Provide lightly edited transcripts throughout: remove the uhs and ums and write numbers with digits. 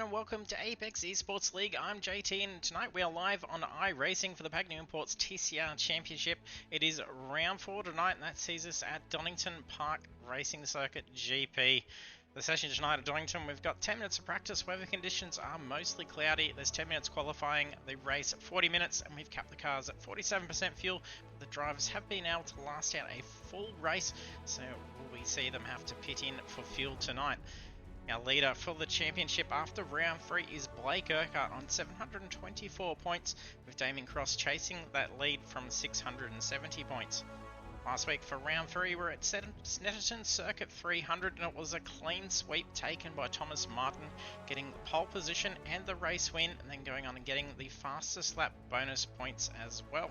and welcome to Apex Esports League. I'm JT and tonight we are live on iRacing for the Pagnian TCR Championship. It is round 4 tonight and that sees us at Donington Park Racing Circuit GP. The session tonight at Donington, we've got 10 minutes of practice. Weather conditions are mostly cloudy. There's 10 minutes qualifying, the race at 40 minutes, and we've capped the cars at 47% fuel. The drivers have been able to last out a full race, so will we see them have to pit in for fuel tonight? Our leader for the championship after round 3 is Blake Urquhart on 724 points, with Damien Cross chasing that lead from 670 points. Last week for round 3 we're at Snetterton Circuit 300 and it was a clean sweep taken by Thomas Martin, getting the pole position and the race win, and then going on and getting the fastest lap bonus points as well.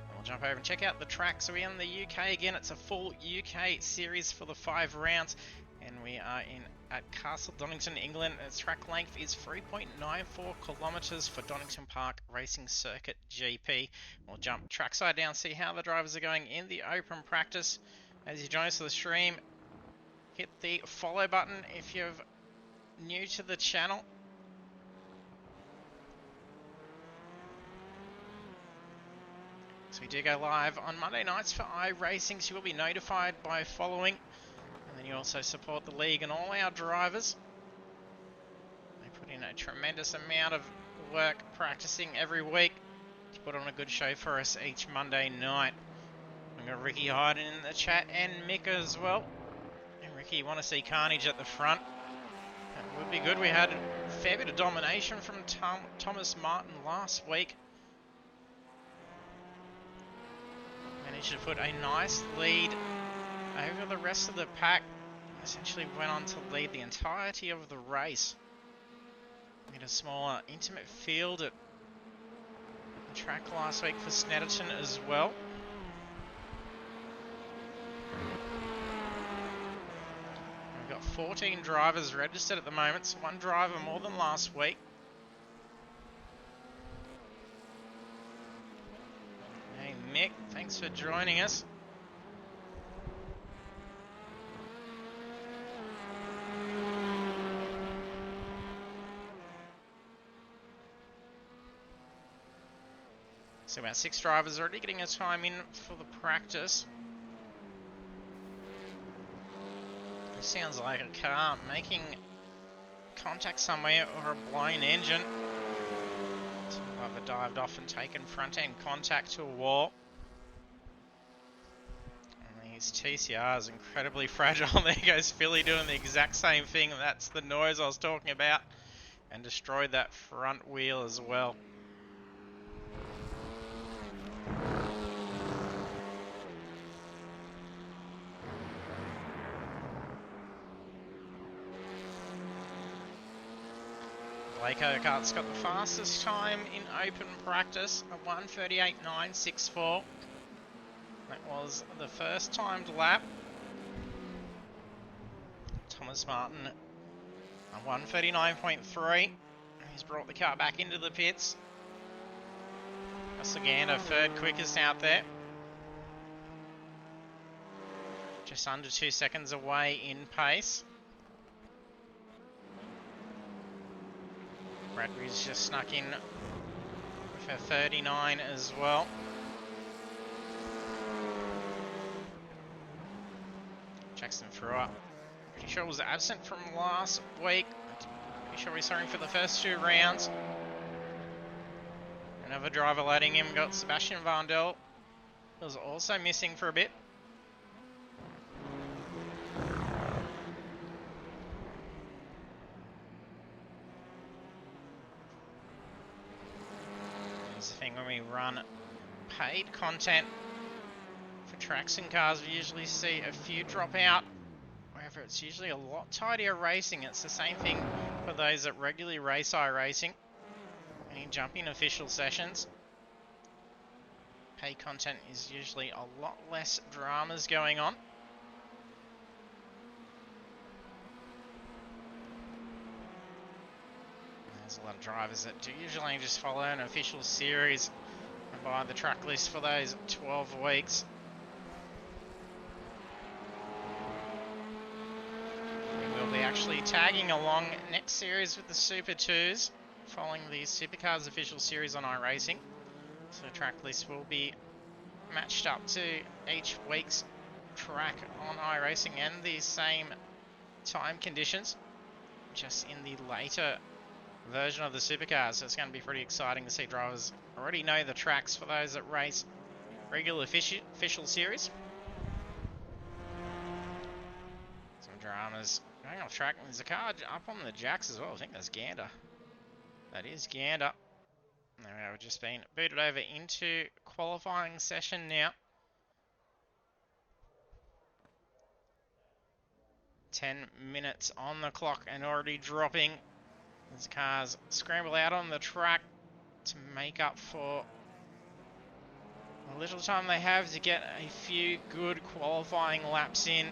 And we'll jump over and check out the track. So we're in the UK again. It's a full UK series for the 5 rounds. And we are at Castle Donington, England. Its track length is 3.94 kilometres for Donington Park Racing Circuit GP. We'll jump trackside down, see how the drivers are going in the open practice. As you join us to the stream, hit the follow button if you're new to the channel. So we do go live on Monday nights for iRacing, so you will be notified by following. And then you also support the league and all our drivers. They put in a tremendous amount of work practicing every week to put on a good show for us each Monday night. We've got Ricky Hyden in the chat and Mick as well. And Ricky, you want to see carnage at the front? That would be good. We had a fair bit of domination from Thomas Martin last week. Managed to put a nice lead over the rest of the pack. Essentially went on to lead the entirety of the race. We had a smaller intimate field at the track last week for Snetterton as well. We've got 14 drivers registered at the moment, so one driver more than last week. Hey Mick, thanks for joining us. So about 6 drivers already getting a time in for the practice. It sounds like a car making contact somewhere or a blown engine. So either dived off and taken front end contact to a wall. And these TCR is incredibly fragile. There goes Philly doing the exact same thing. That's the noise I was talking about. And destroyed that front wheel as well. Blake Urquhart's got the fastest time in open practice, a 1:38.964. That was the first timed lap. Thomas Martin, a 1:39.3. He's brought the car back into the pits. Saganda, third quickest out there. Just under 2 seconds away in pace. Bradbury's just snuck in with her 39 as well. Jackson Frewer, pretty sure was absent from last week. Pretty sure we saw him for the first 2 rounds. Another driver letting him, got Sebastian Vandel, was also missing for a bit. The thing when we run paid content for tracks and cars, we usually see a few drop out. However, it's usually a lot tidier racing. It's the same thing for those that regularly race iRacing and jump in official sessions. Paid content is usually a lot less dramas going on. There's a lot of drivers that do usually just follow an official series and buy the track list for those 12 weeks. We will be actually tagging along next series with the Super 2s, following the Supercars official series on iRacing. So track list will be matched up to each week's track on iRacing and the same time conditions, just in the later version of the Supercars. So it's going to be pretty exciting to see drivers already know the tracks for those that race regular official series. Some dramas going off track. There's a car up on the jacks as well. I think that's Gander. That is Gander. There we are, just been booted over into qualifying session now. 10 minutes on the clock and already dropping as cars scramble out on the track to make up for the little time they have to get a few good qualifying laps in.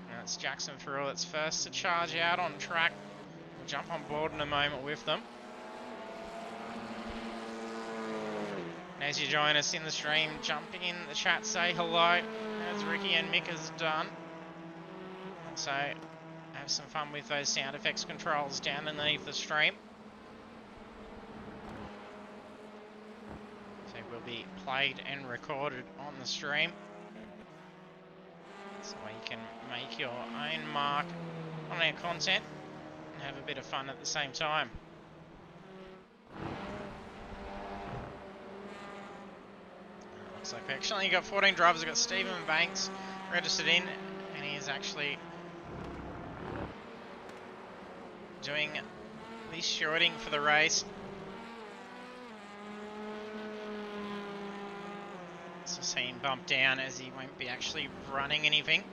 And it's Jackson Farrell that's first to charge out on track. We'll jump on board in a moment with them. And as you join us in the stream, jump in the chat, say hello, as Ricky and Mick has done. Also, have some fun with those sound effects controls down underneath the stream. So will be played and recorded on the stream. So you can make your own mark on our content and have a bit of fun at the same time. Looks like we actually got 14 drivers. We've got Stephen Banks registered in, and he's actually doing the shorting for the race. So see him bump down as he won't be actually running anything.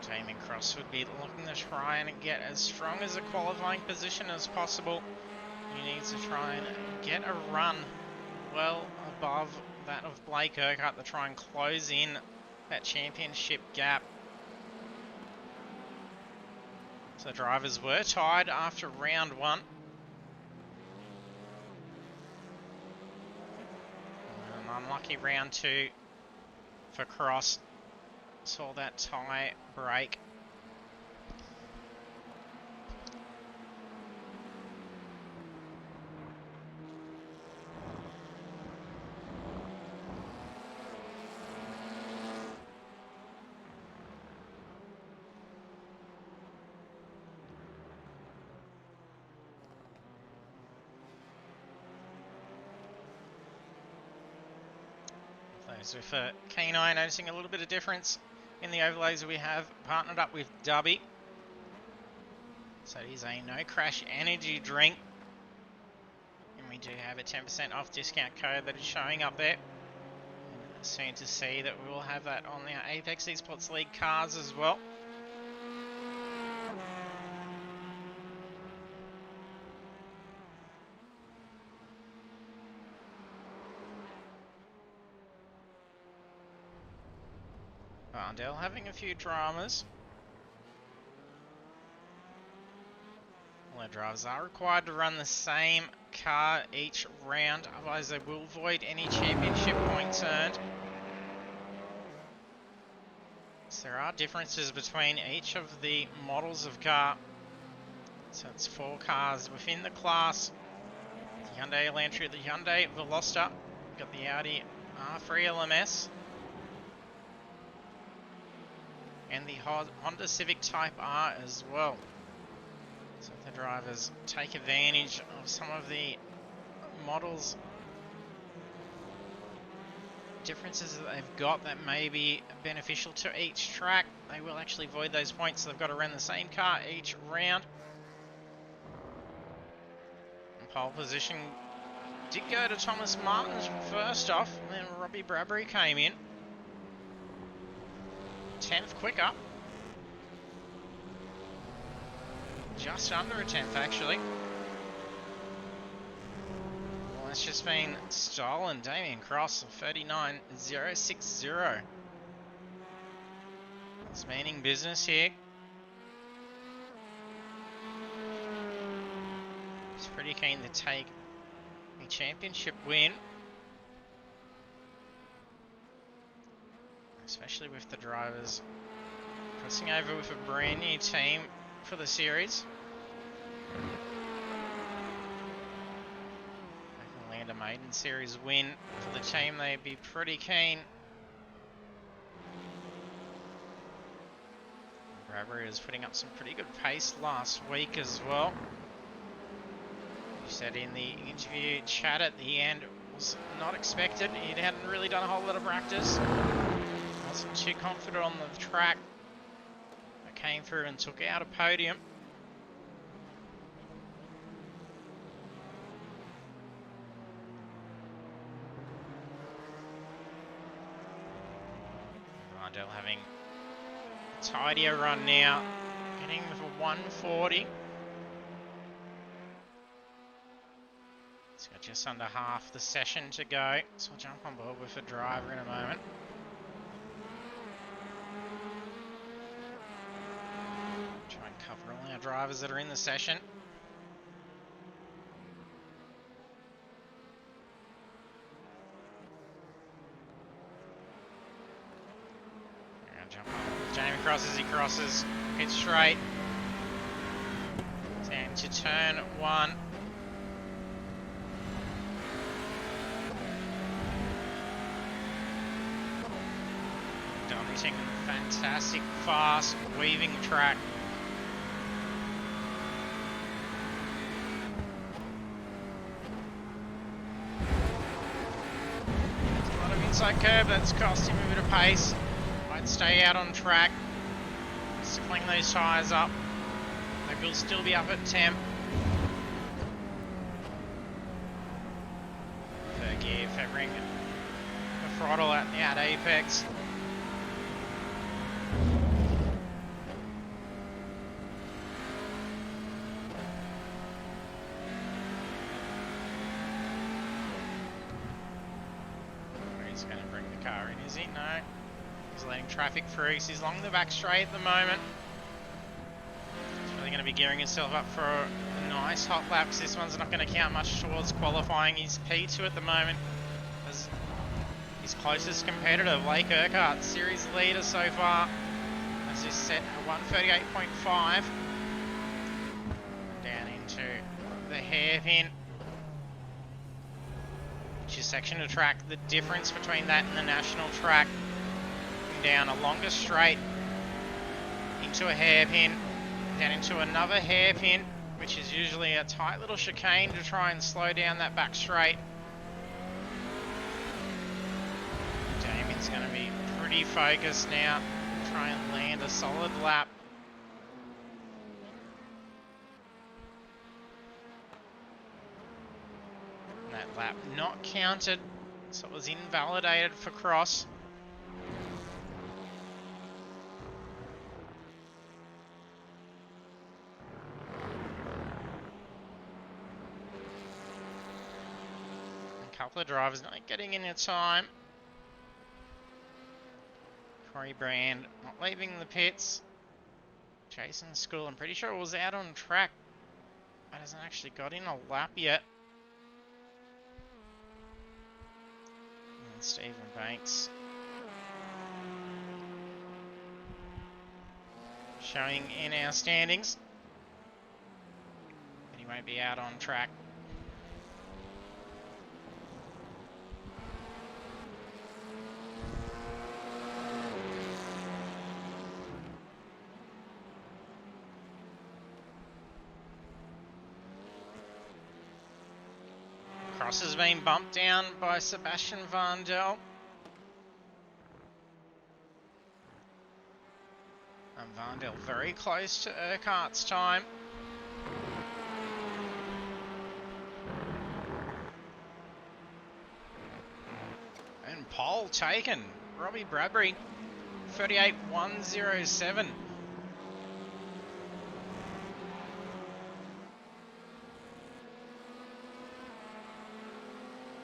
Damien Cross would be looking to try and get as strong as a qualifying position as possible. He needs to try and get a run well above that of Blake Urquhart to try and close in that championship gap. So drivers were tied after round one. An unlucky round two for Cross. Saw that tie break. Those with a keen eye noticing a little bit of difference in the overlays we have partnered up with Dubby. So it is a no crash energy drink. And we do have a 10% off discount code that is showing up there. And soon to see that we will have that on the Apex eSports League cars as well. Varndale having a few dramas. All our drivers are required to run the same car each round, otherwise they will void any championship points earned. So there are differences between each of the models of car. So it's 4 cars within the class. The Hyundai Elantra, the Hyundai Veloster, we've got the Audi R3 LMS, and the Honda Civic Type R as well. So the drivers take advantage of some of the models differences that they've got that may be beneficial to each track, they will actually void those points. So they've got to run the same car each round. And pole position did go to Thomas Martin first off, and then Robbie Bradbury came in. 10th quicker. Just under a 10th actually. Well, it's just been stolen. Damien Cross, 39.060. It's meaning business here. He's pretty keen to take a championship win. especially with the drivers crossing over with a brand new team for the series. They can land a maiden series win for the team. They'd be pretty keen. Bradbury was putting up some pretty good pace last week as well. He said in the interview chat at the end, it was not expected. He hadn't really done a whole lot of practice. Wasn't too confident on the track. But came through and took out a podium. Vardell having a tidier run now. Getting with a 140. He's got just under half the session to go, so we'll jump on board with a driver in a moment. Try and cover all our drivers that are in the session. Now jump on. Jamie crosses, he crosses, hits straight. Down to turn 1. Donington, fantastic, fast, weaving track. There's a lot of inside curve that's cost him a bit of pace. Might stay out on track. Just to clean those tyres up. They will still be up at temp. Third gear, favouring the throttle at apex. He's going to bring the car in, is he? No. He's letting traffic through. He's along the back straight at the moment. He's really going to be gearing himself up for a nice hot lap, because this one's not going to count much towards qualifying. He's P2 at the moment as his closest competitor, Blake Urquhart, series leader so far, as he's set at 138.5. Down into the hairpin. Your section of track, the difference between that and the national track. Down a longer straight into a hairpin, down into another hairpin, which is usually a tight little chicane to try and slow down that back straight. Damien's going to be pretty focused now, try and land a solid lap. That lap not counted, so it was invalidated for cross. A couple of drivers not getting in their time. Corey Brand not leaving the pits. Jason School, I'm pretty sure, was out on track, but hasn't actually got in a lap yet. Stephen Banks showing in our standings, but he won't be out on track. Cross has been bumped down by Sebastian Vardell. And Vardell very close to Urquhart's time. And pole taken. Robbie Bradbury, 38.107.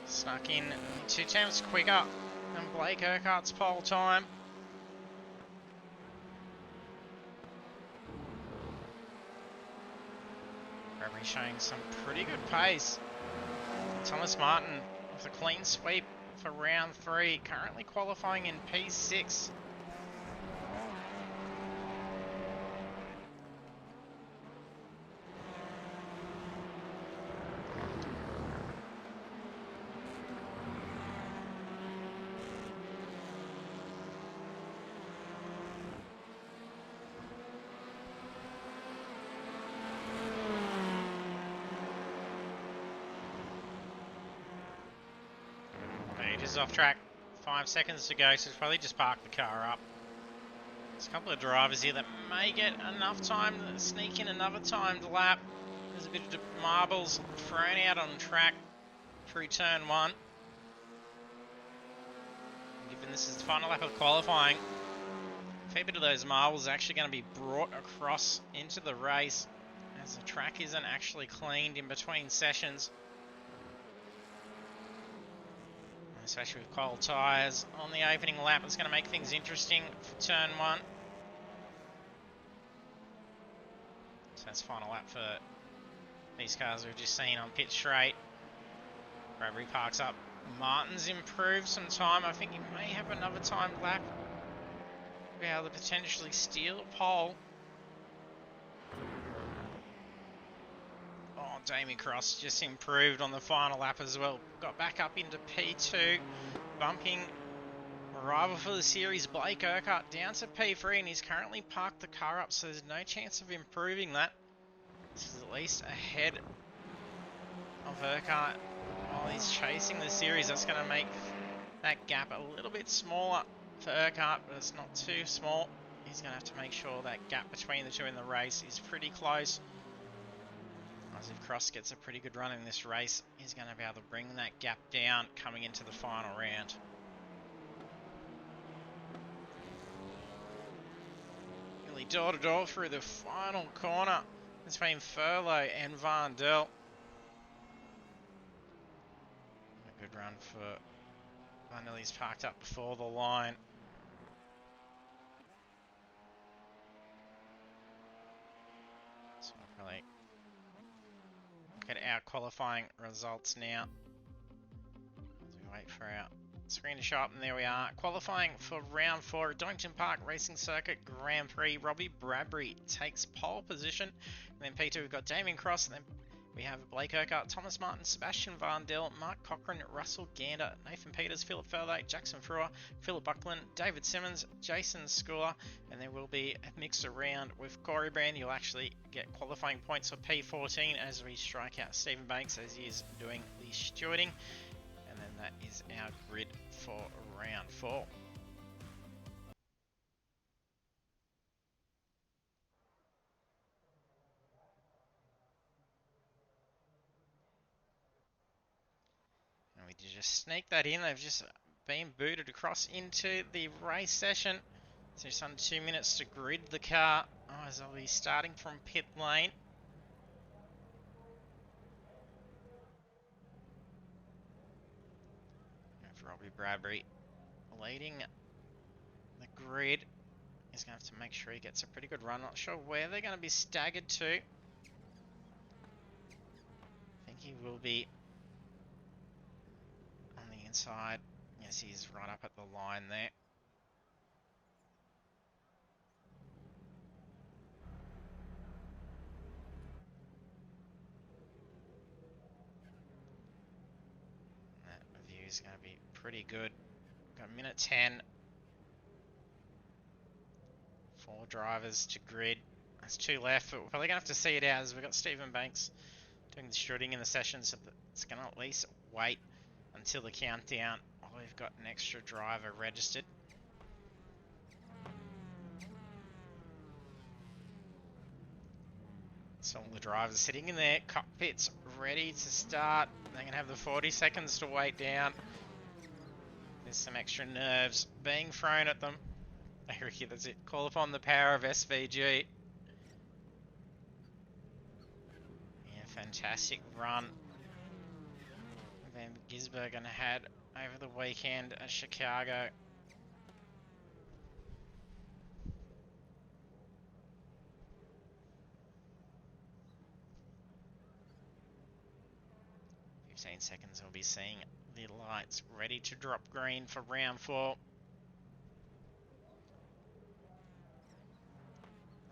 Snuck in 2 times quicker than Blake Urquhart's pole time. Showing some pretty good pace. Thomas Martin with a clean sweep for round 3, currently qualifying in P6. He's off track, 5 seconds to go, so he's probably just parked the car up. There's a couple of drivers here that may get enough time to sneak in another timed lap. There's a bit of marbles thrown out on track through turn 1. Given this is the final lap of qualifying, a fair bit of those marbles are actually going to be brought across into the race, as the track isn't actually cleaned in between sessions. Especially with cold tyres on the opening lap, it's going to make things interesting for turn 1. So that's final lap for these cars we've just seen on pit straight. Bradbury parks up. Martin's improved some time. I think he may have another timed lap to be able to potentially steal a pole. Oh, Damien Cross just improved on the final lap as well. Got back up into P2, bumping a rival for the series, Blake Urquhart, down to P3, and he's currently parked the car up, so there's no chance of improving that. This is at least ahead of Urquhart while he's chasing the series. That's going to make that gap a little bit smaller for Urquhart, but it's not too small. He's going to have to make sure that gap between the two in the race is pretty close. As if Cross gets a pretty good run in this race, he's going to be able to bring that gap down coming into the final round. Nearly door-to-door through the final corner between Furlow and Van Del. A good run for Van Del. He's parked up before the line. So I'll probably look at our qualifying results now as we wait for our screen to show up, and there we are. Qualifying for round 4 at Donington Park Racing Circuit Grand Prix. Robbie Bradbury takes pole position. And then P2 we've got Damien Cross, and then we have Blake Urquhart, Thomas Martin, Sebastian Van Del, Mark Cochran, Russell Gander, Nathan Peters, Philip Furley, Jackson Frewer, Philip Buckland, David Simmons, Jason Schooler, and there will be a mix around with Corey Brand. You'll actually get qualifying points for P14 as we strike out Stephen Banks as he is doing the stewarding. And then that is our grid for round 4. And we did just sneak that in. They've just been booted across into the race session. So just under 2 minutes to grid the car. Oh, as I'll be starting from pit lane. And for Robbie Bradbury leading the grid. He's going to have to make sure he gets a pretty good run. Not sure where they're going to be staggered to. I think he will be on the inside. Yes, he's right up at the line there. That view is going to be pretty good. Got a minute 10. 4 drivers to grid. That's 2 left, but we're probably going to have to see it out as we've got Stephen Banks doing the shooting in the session, so it's going to at least wait until the countdown. Oh, we've got an extra driver registered. So all the drivers sitting in their cockpits ready to start. They're going to have the 40 seconds to wait down. There's some extra nerves being thrown at them. Hey Ricky, that's it. Call upon the power of SVG. Yeah, fantastic run Van Gisbergen had over the weekend at Chicago. Seconds we'll be seeing the lights ready to drop green for round 4.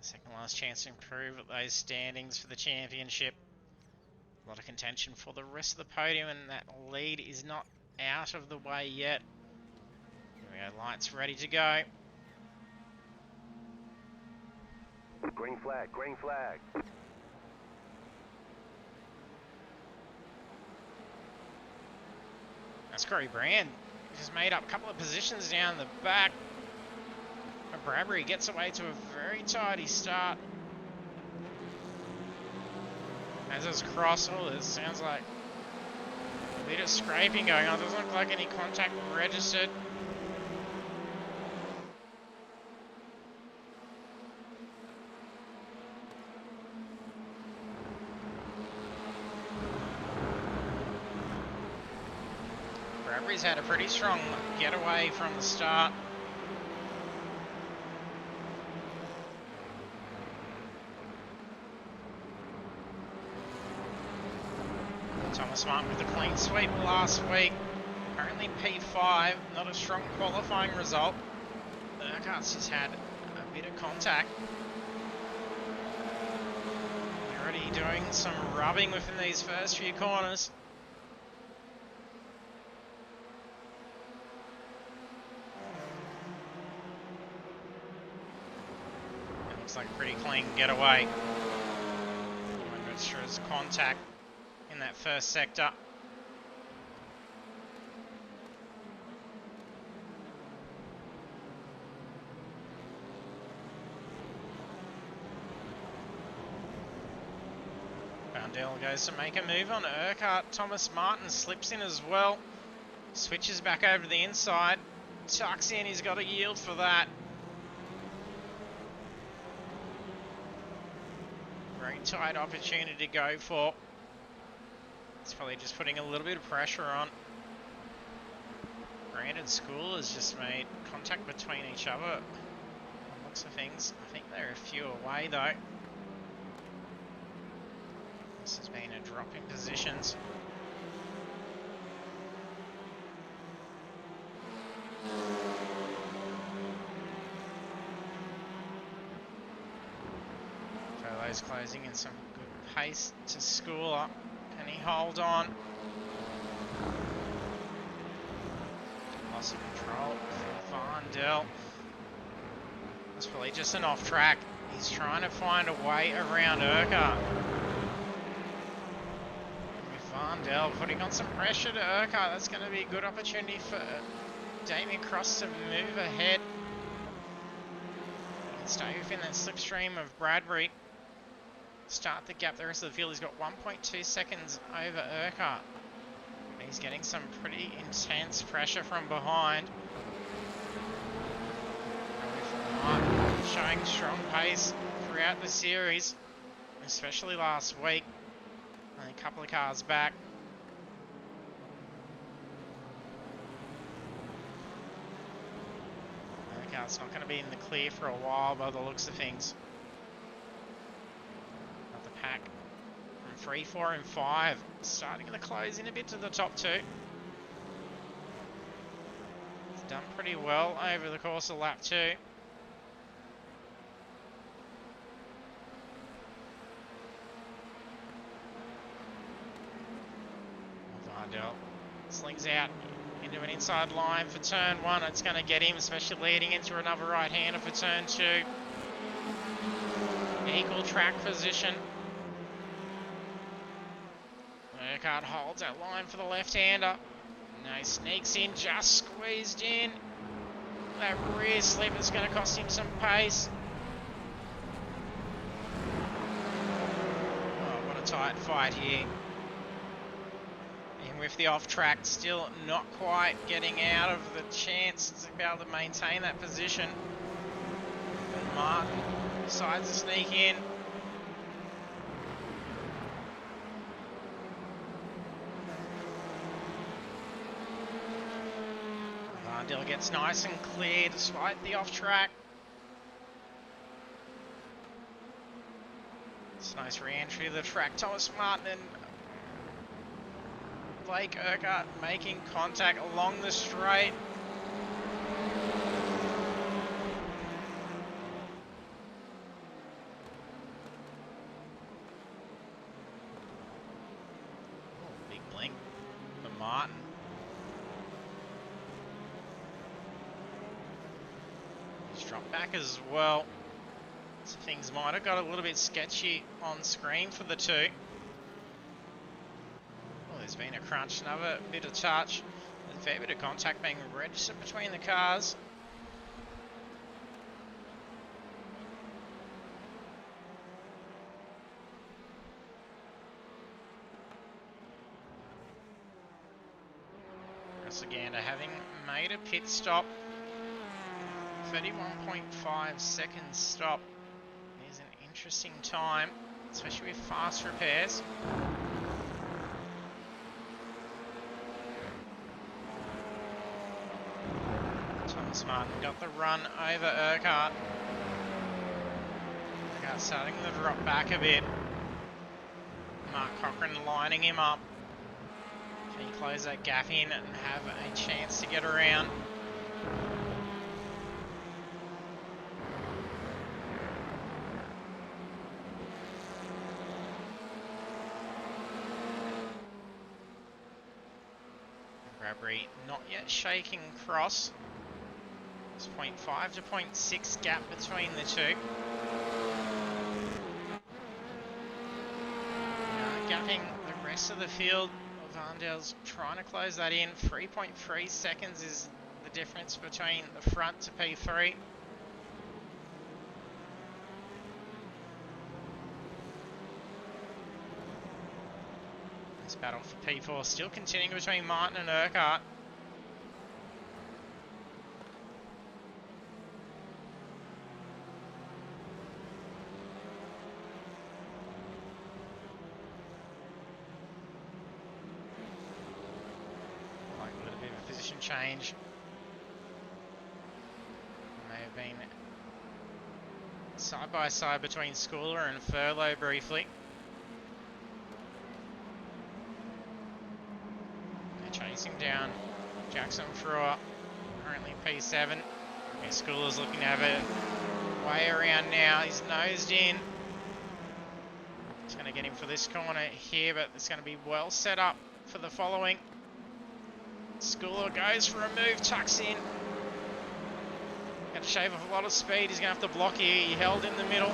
Second last chance to improve at those standings for the championship. A lot of contention for the rest of the podium, and that lead is not out of the way yet. Here we go, lights ready to go. Green flag, green flag. That's Corey Brand. Just made up a couple of positions down the back. But Bradbury gets away to a very tidy start. As his cross, oh, it sounds like a bit of scraping going on. Doesn't look like any contact registered. Bradbury's had a pretty strong getaway from the start. Thomas Martin with a clean sweep last week. Currently P5, not a strong qualifying result. Urquhart's just had a bit of contact. Already doing some rubbing within these first few corners. It looks like a pretty clean getaway. Register's contact in that first sector. Boundell goes to make a move on Urquhart. Thomas Martin slips in as well. Switches back over to the inside. Tucks in, he's got a yield for that. Very tight opportunity to go for. It's probably just putting a little bit of pressure on. Brandon School has just made contact between each other. On looks of things, I think they're a few away though. This has been a drop in positions. Furlow's closing in some good pace to Schooler. Can he hold on? Loss of control for Varndell. That's probably just an off track. He's trying to find a way around Urquhart. With Varndell putting on some pressure to Urquhart, that's going to be a good opportunity for Damien Cross to move ahead. He can stay within that slipstream of Bradbury. Start the gap. The rest of the field, he's got 1.2 seconds over Urquhart. He's getting some pretty intense pressure from behind. Showing strong pace throughout the series, especially last week. Only a couple of cars back. Urquhart's not going to be in the clear for a while by the looks of things. Pack from 3, 4 and 5 starting to close in a bit to the top 2. It's done pretty well over the course of lap 2. Varndell slings out into an inside line for turn 1. It's going to get him, especially leading into another right-hander for turn 2. Equal track position. Urquhart holds that line for the left-hander. No, he sneaks in, just squeezed in. That rear slip is going to cost him some pace. Oh, what a tight fight here. And with the off-track, still not quite getting out of the chance to be able to maintain that position. And Martin decides to sneak in. Varndell gets nice and clear despite the off-track. It's a nice re-entry of the track. Thomas Martin Blake Urquhart making contact along the straight. Oh, big blink for Martin. He's dropped back as well. So things might have got a little bit sketchy on screen for the two. Oh, there's been a crunch, another bit of touch. There's a fair bit of contact being registered between the cars. Gander having made a pit stop. 31.5 seconds stop is an interesting time, especially with fast repairs. Thomas Martin got the run over Urquhart. Urquhart starting to drop back a bit. Mark Cochran lining him up. Can he close that gap in and have a chance to get around? Bradbury not yet shaking cross. It's 0.5 to 0.6 gap between the two. Gapping the rest of the field. Varndale's trying to close that in. 3.3 seconds is the difference between the front to P3. This battle for P4 still continuing between Martin and Urquhart. Change. May have been side by side between Schooler and Furlow briefly. They're chasing down Jackson Frewer, currently P7. And Schooler's looking to have it way around now. He's nosed in. It's going to get him for this corner here, but it's going to be well set up for the following. Schooler goes for a move, tucks in. Got to shave off a lot of speed. He's going to have to block here. He held in the middle.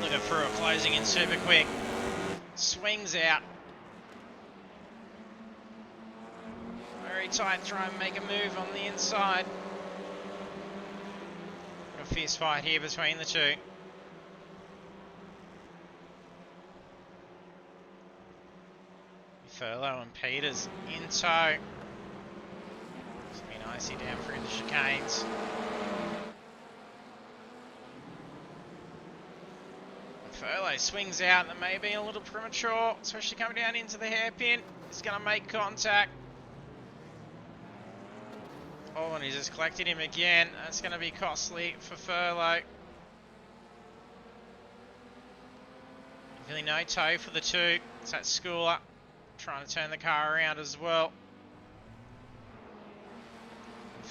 Looking for a closing in super quick. Swings out. Very tight. Try and make a move on the inside. Fierce fight here between the two. Furlow and Peters in tow. It's been icy down through the chicanes. Furlow swings out. That may be a little premature, especially coming down into the hairpin. He's going to make contact. Oh, and he's just collected him again. That's going to be costly for Furlow. Really no tow for the two. It's that Schooler trying to turn the car around as well.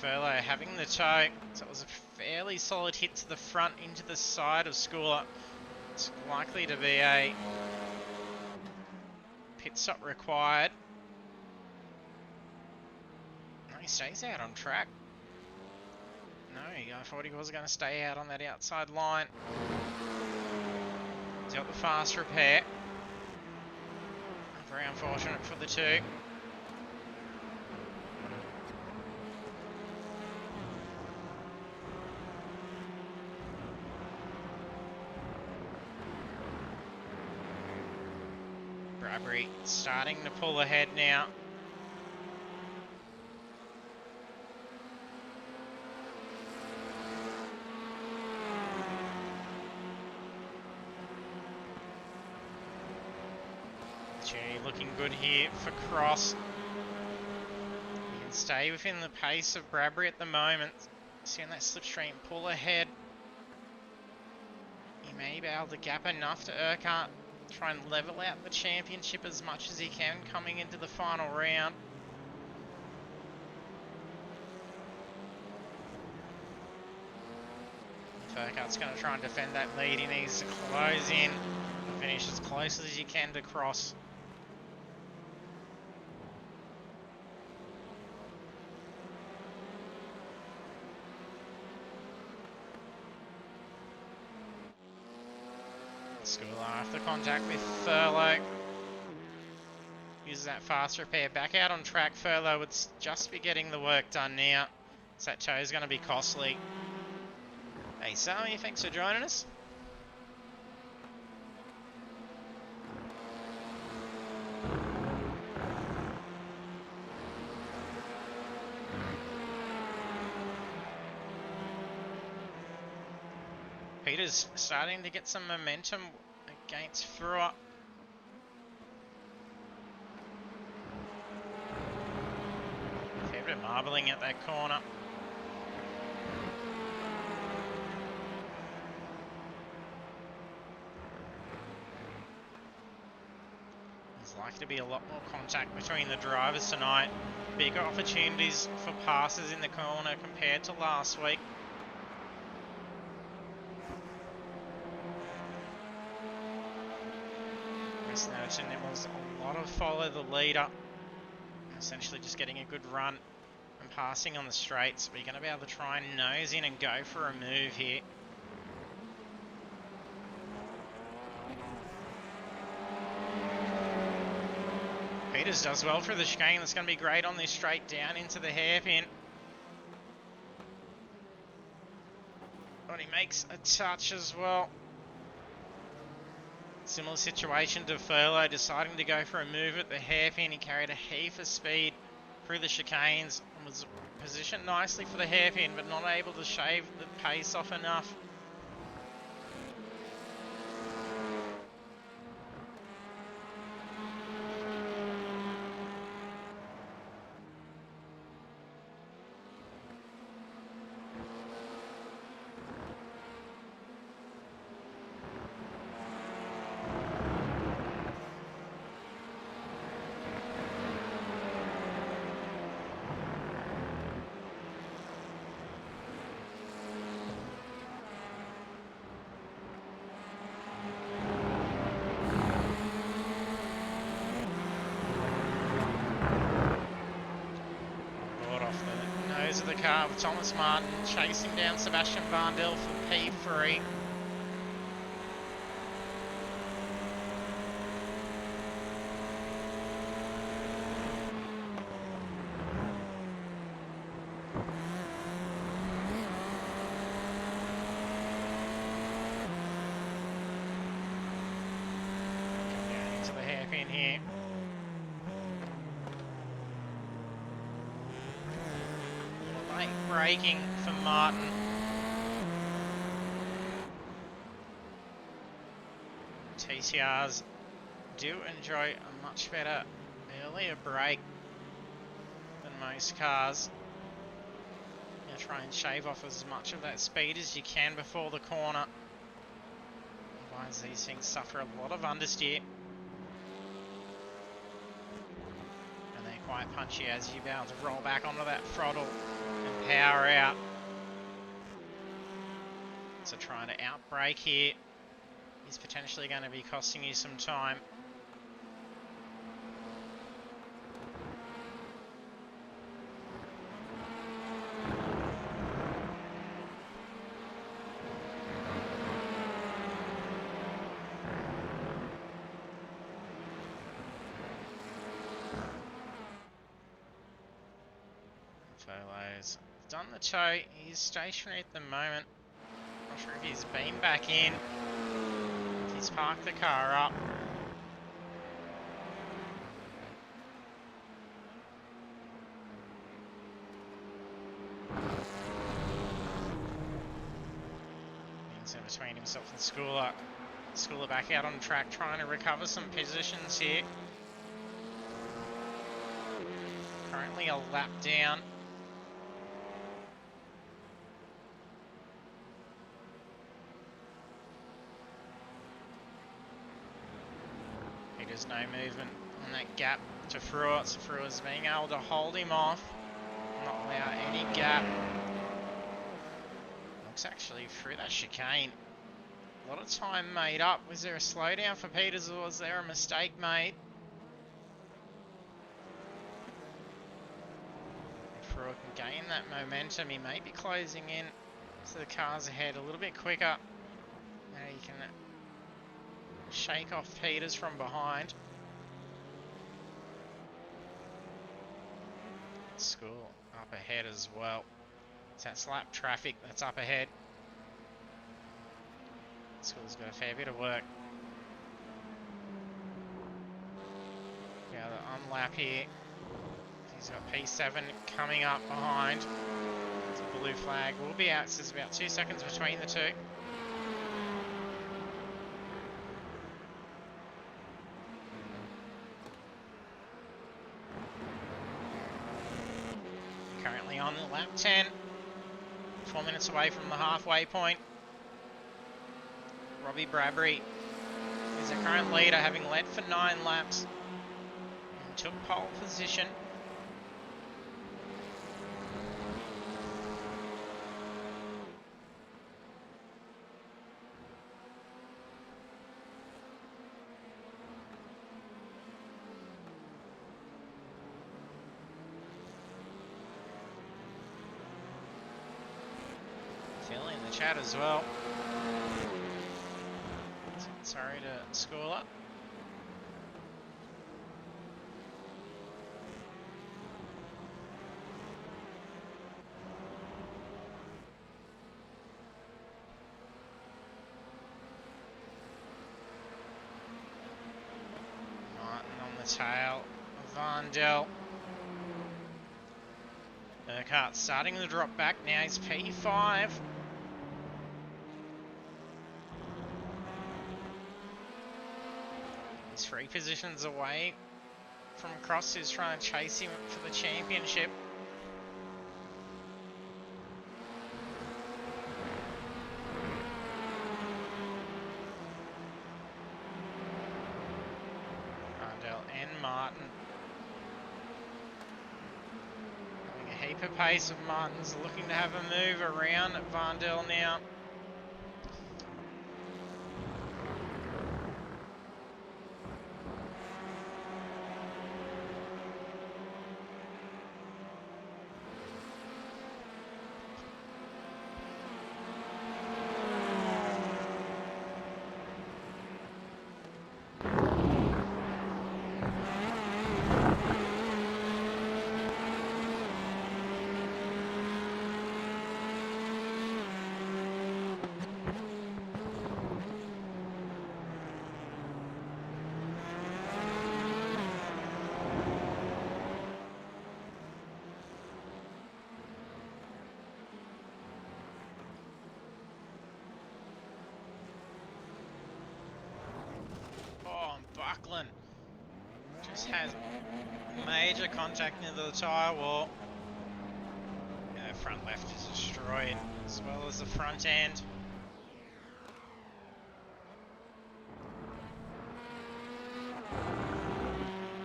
Furlow having the tow. So it was a fairly solid hit to the front into the side of Schooler. It's likely to be a pit stop required. He stays out on track. No, I thought he was going to stay out on that outside line. He's got the fast repair. Very unfortunate for the two. Bradbury starting to pull ahead now. Looking good here for Cross. He can stay within the pace of Bradbury at the moment. seeing that slipstream pull ahead. He may be able to gap enough to Urquhart. Try and level out the championship as much as he can coming into the final round. If Urquhart's going to try and defend that lead, he needs to close in. Finish as close as you can to cross. Schooler after contact with Furlow. Uses that fast repair back out on track. Furlow would just be getting the work done now. So that toe is going to be costly. Hey Sammy, thanks for joining us. Peter's starting to get some momentum against Frewer. Fair bit of marbling at that corner. There's likely to be a lot more contact between the drivers tonight. Bigger opportunities for passes in the corner compared to last week. Noticing there was a lot of follow the leader, essentially just getting a good run and passing on the straights, but you're going to be able to try and nose in and go for a move here. Peters does well through the chicane. That's going to be great on this straight down into the hairpin. But he makes a touch as well. Similar situation to Furlow, deciding to go for a move at the hairpin. He carried a heap of speed through the chicanes and was positioned nicely for the hairpin, but not able to shave the pace off enough. Of the car with Thomas Martin chasing down Sebastian Varndell for P3. Coming into the hairpin here. Braking for Martin. TCRs do enjoy a much better earlier brake than most cars. You try and shave off as much of that speed as you can before the corner. Otherwise these things suffer a lot of understeer. And they're quite punchy as you bound to roll back onto that throttle and power out. So trying to outbrake here is potentially going to be costing you some time. Furlow's done the tow. He's stationary at the moment. Not sure if he's been back in. If he's parked the car up. He's in between himself and Schooler. Schooler back out on track trying to recover some positions here. Currently a lap down. is no movement on that gap to Fruit. So Fruit's being able to hold him off, not allow any gap. Looks actually through that chicane. A lot of time made up. Was there a slowdown for Peters or was there a mistake made? If Fruit can gain that momentum, he may be closing in to the cars ahead a little bit quicker. Now he can shake off Peters from behind. School up ahead as well. It's that slap traffic that's up ahead. School's got a fair bit of work. Now the unlap here. He's got P7 coming up behind. The blue flag will be out, so there's about 2 seconds between the two. Currently on lap 10. 4 minutes away from the halfway point. Robbie Bradbury is the current leader, having led for 9 laps. And took pole position. Phil in the chat as well. Sorry to school up. Martin on the tail of Varndell. Urquhart starting to drop back now. He's P5. He's 3 positions away from Cross, who's trying to chase him for the championship. Varndell and Martin. Having a heap of pace of Martin's looking to have a move around Varndell now. Buckland just has major contact into the tyre wall. Yeah, front left is destroyed, as well as the front end.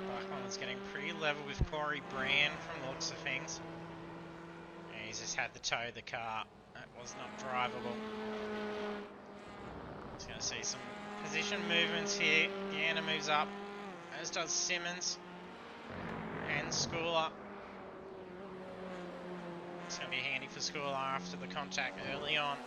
Buckland is getting pretty level with Corey Brand from the looks of things. Yeah, he's just had to tow the car. That was not drivable. Just going to see some position movements here. Deanna moves up, as does Simmons and Schooler. It's going to be handy for Schooler after the contact early on.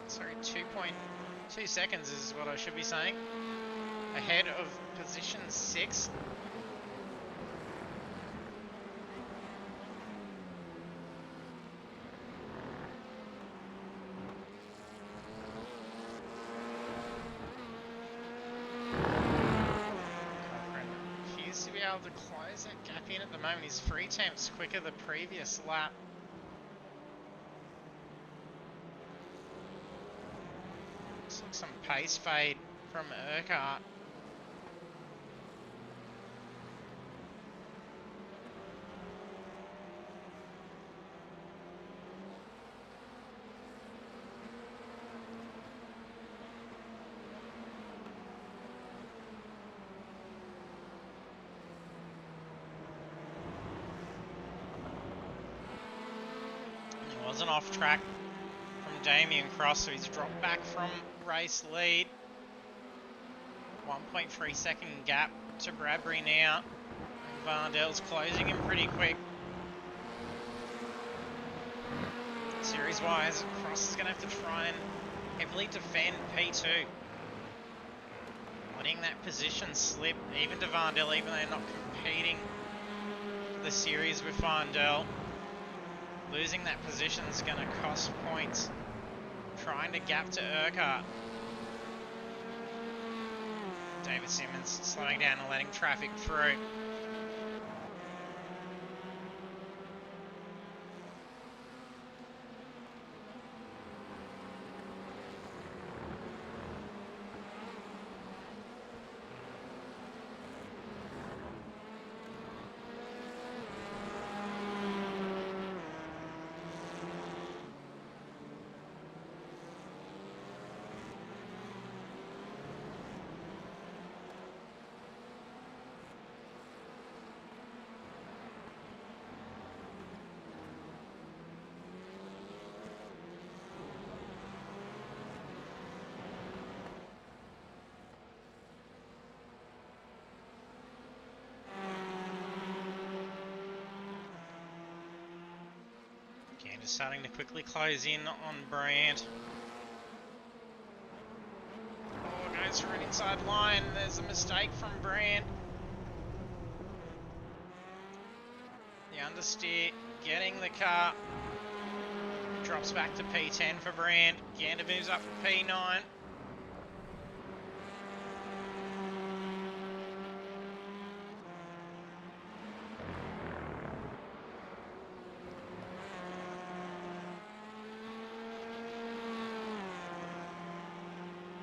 It's 2.2 seconds is what I should be saying. Ahead of position 6. Appears to be able to close that gap in at the moment. He's 3 tenths quicker the previous lap. pace fade from Urquhart. He wasn't off track from Damien Cross, so he's dropped back from race lead. 1.3 second gap to Bradbury now. And Varndell's closing him pretty quick. Series-wise, Cross is going to have to try and heavily defend P2. Letting that position slip, even to Varndell, even though they're not competing for the series with Varndell. Losing that position is going to cost points. Trying to gap to Urquhart. David Simmons slowing down and letting traffic through. Just starting to quickly close in on Brand. Oh, goes for an inside line. There's a mistake from Brand. The understeer getting the car. Drops back to P10 for Brand. Gander moves up to P9.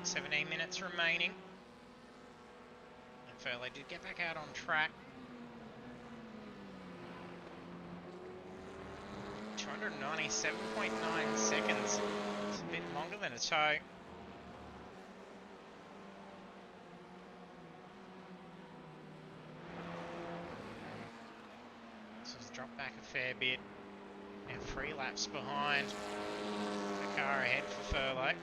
17 minutes remaining. And Furley did get back out on track. 297.9 seconds. It's a bit longer than a toe. So it's dropped back a fair bit. Now 3 laps behind. The car ahead for Furley.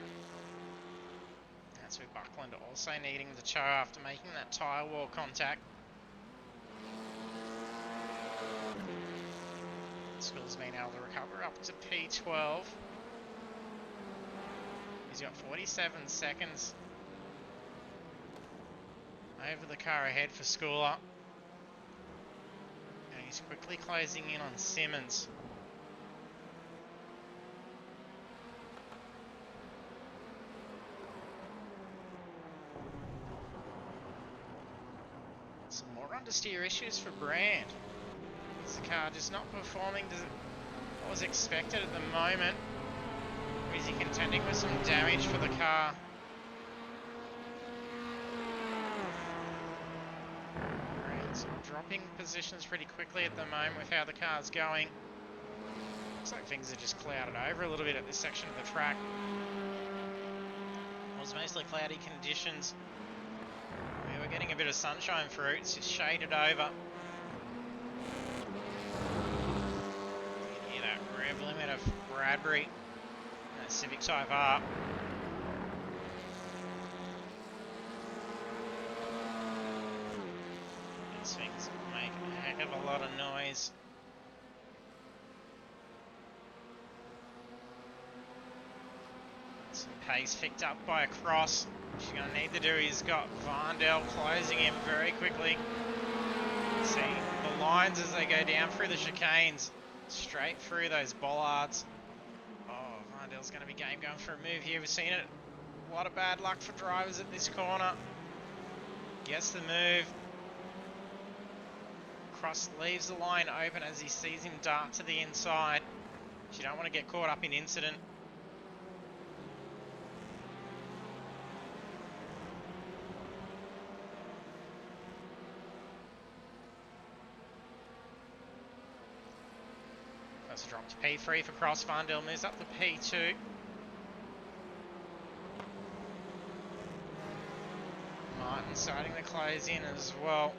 That's with Buckland also needing the tow after making that tyre wall contact. School's been able to recover up to P12. He's got 47 seconds over the car ahead for Schooler. And he's quickly closing in on Simmons. Some more understeer issues for Brand. Is the car just not performing to what was expected at the moment? Or is he contending with some damage for the car? Brand's dropping positions pretty quickly at the moment with how the car's going. Looks like things are just clouded over a little bit at this section of the track. It was mostly cloudy conditions. We were getting a bit of sunshine through, it's just shaded over. You hear that rev limit of Bradbury, that Civic Type R. These things make a heck of a lot of noise. Some pace picked up by a Cross. What she's going to need to do is got Varndell closing him very quickly. Seeing the lines as they go down through the chicanes, straight through those bollards. Oh, Varndell's going to be game going for a move here. We've seen it. A lot of bad luck for drivers at this corner. Gets the move. Cross leaves the line open as he sees him dart to the inside. You don't want to get caught up in incident. That's a drop to P3 for Cross. Varndell moves up to P2. Martin starting to close in as well.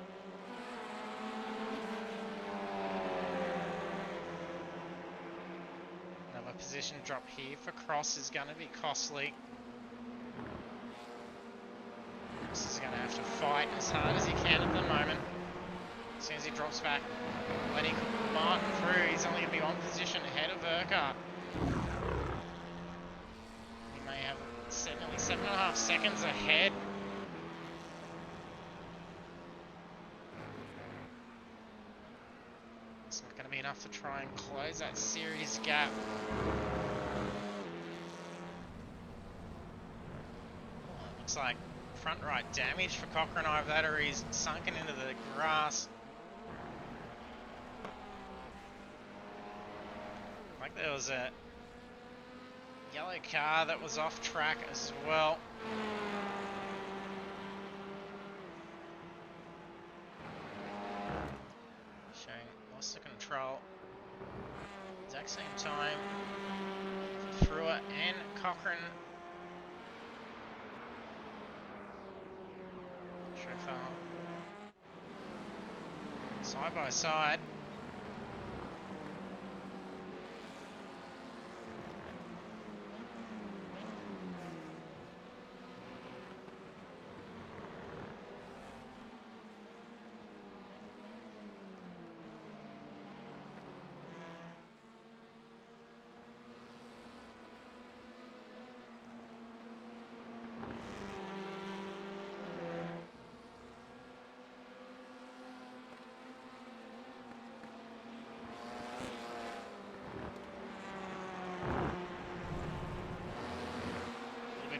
Another position drop here for Cross is going to be costly. Cross is going to have to fight as hard as he can at the moment. As soon as he drops back, letting Martin through, he's only going to be on position ahead of Urquhart. He may have nearly 7.5 seconds ahead. It's not going to be enough to try and close that series gap. Oh, looks like front right damage for Cochrane. Either that or he's sunken into the grass. Like there was a yellow car that was off track as well. Showing loss of control. Exact same time for Fruer and Cochrane. Chauffeur side by side.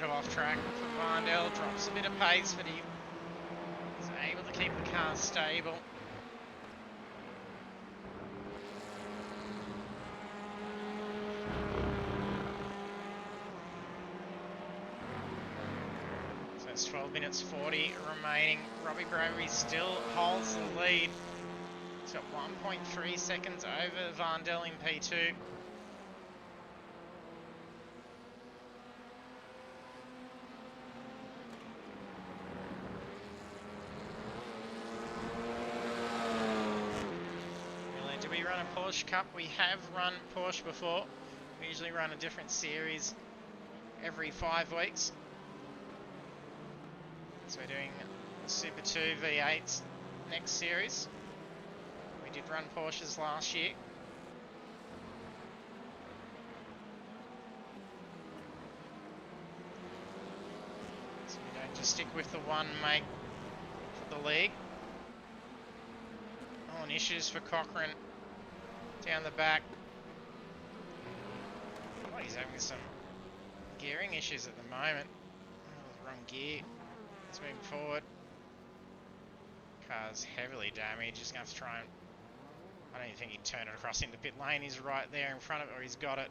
Off track for Varndell, drops a bit of pace, but he is able to keep the car stable. So it's 12 minutes 40 remaining. Robbie Bravery still holds the lead. He's got 1.3 seconds over Varndell in P2. Porsche Cup. We have run Porsche before. We usually run a different series every 5 weeks. So we're doing the Super 2 V8s next series. We did run Porsches last year. So we're going to stick with the one make for the league. On issues for Cochrane. Down the back. Oh, he's having some gearing issues at the moment. Oh, wrong gear. He's moving forward. Car's heavily damaged. Just going to have to try and... I don't even think he'd turn it across into pit lane. He's right there in front of it, or he's got it.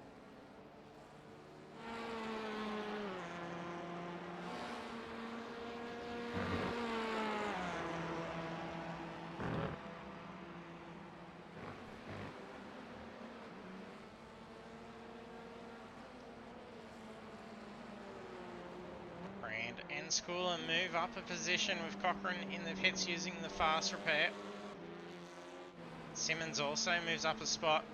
And Schooler move up a position with Cochrane in the pits using the fast repair. Simmons also moves up a spot.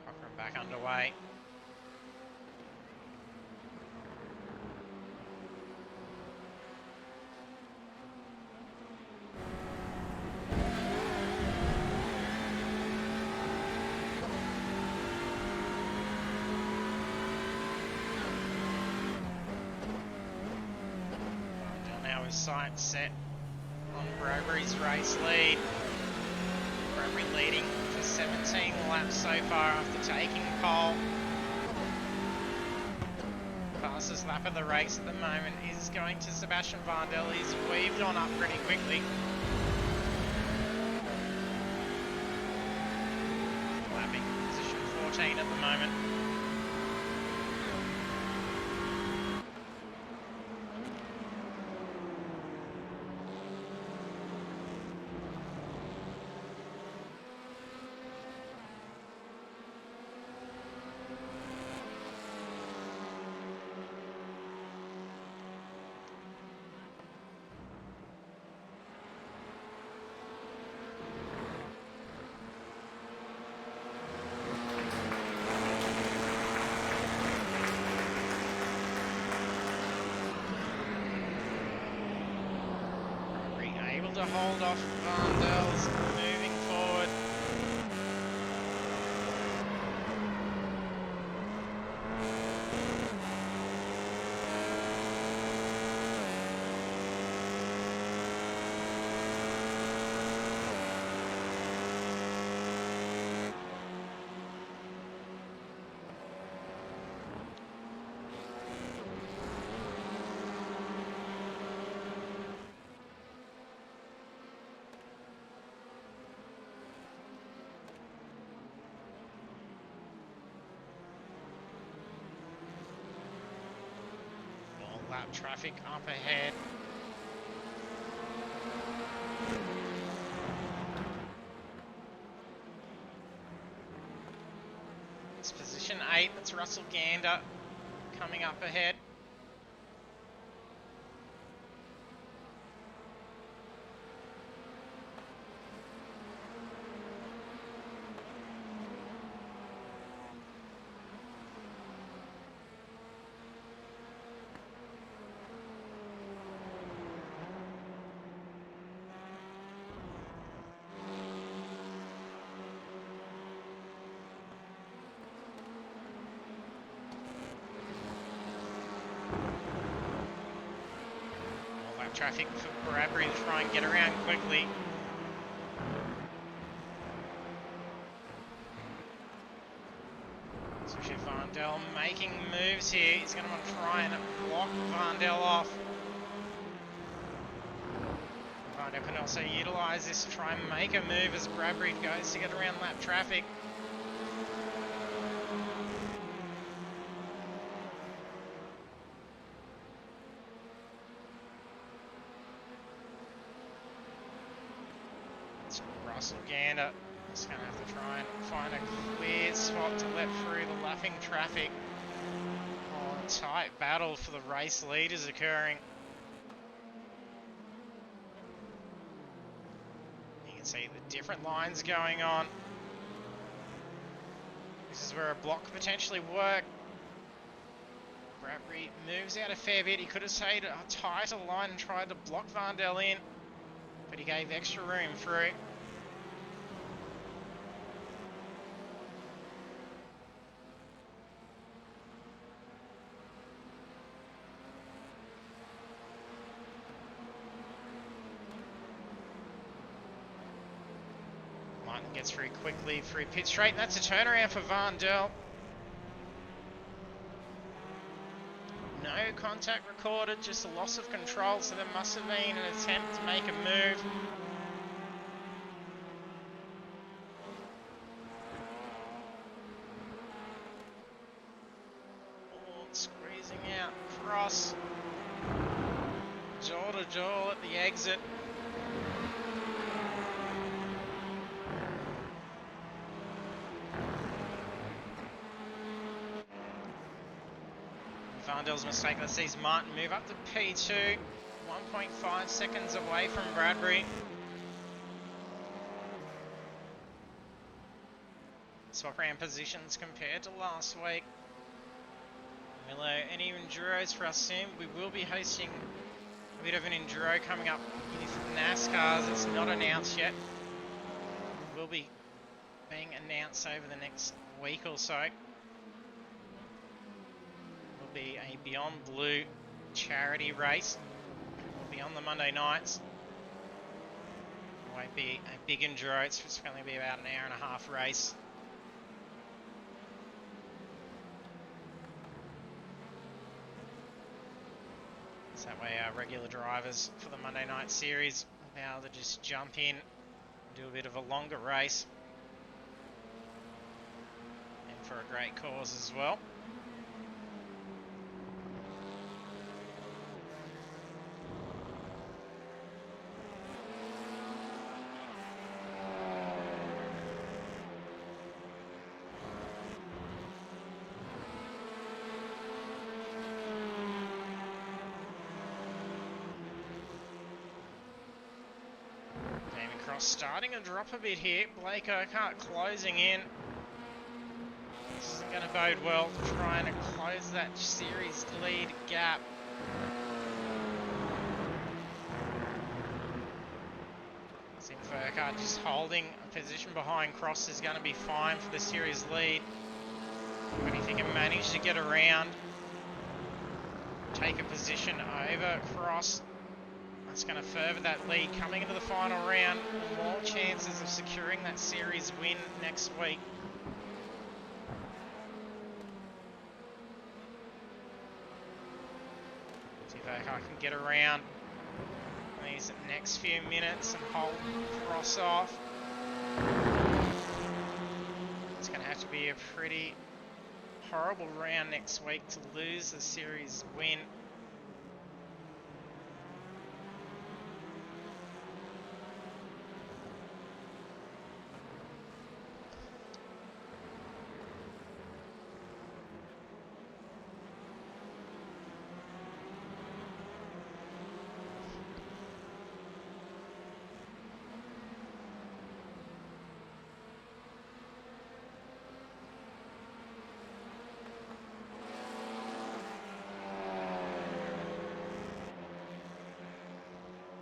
Cochrane back underway. Sight set on Bravery's race lead. Bravery leading for 17 laps so far after taking pole. Fastest lap of the race at the moment is going to Sebastian Varndell. He's weaved on up pretty quickly. Lapping position 14 at the moment. to hold off Vandel's moving forward. Lap traffic up ahead. It's position 8, that's Russell Gander coming up ahead. Traffic for Bradbury to try and get around quickly. Especially Vandel making moves here. He's going to want to try and block Vandel off. Vandel can also utilise this to try and make a move as Bradbury goes to get around lap traffic. Russell Gander is going to have to try and find a clear spot to let through the lapping traffic. Oh, a tight battle for the race lead is occurring. You can see the different lines going on. This is where a block could potentially work. Bradbury moves out a fair bit. He could have stayed a tighter line and tried to block Vandel in, but he gave extra room through. Gets through quickly through pit straight, and that's a turnaround for Vandel. No contact recorded, just a loss of control, so there must have been an attempt to make a move. Oh, squeezing out across. Jaw to jaw at the exit. Vandel's mistake that sees Martin move up to P2, 1.5 seconds away from Bradbury. Swap around positions compared to last week. Hello, any Enduros for us soon? We will be hosting a bit of an Enduro coming up with NASCARs. It's not announced yet. It will be being announced over the next week or so. Be a Beyond Blue charity race. Will be on the Monday nights. It won't be a big enduro, it's going to be about an hour and a half race. So that way our regular drivers for the Monday night series will be able to just jump in and do a bit of a longer race. And for a great cause as well. Starting to drop a bit here. Blake Urquhart closing in. This isn't going to bode well for trying to close that series lead gap. Burkhardt just holding a position behind Cross is going to be fine for the series lead. But if he can manage to get around, take a position over Cross, that's going to further that lead. Coming into the final round, more chances of securing that series win next week. See if Burkhardt can get around these next few minutes and hold Cross off. It's going to have to be a pretty horrible round next week to lose the series win.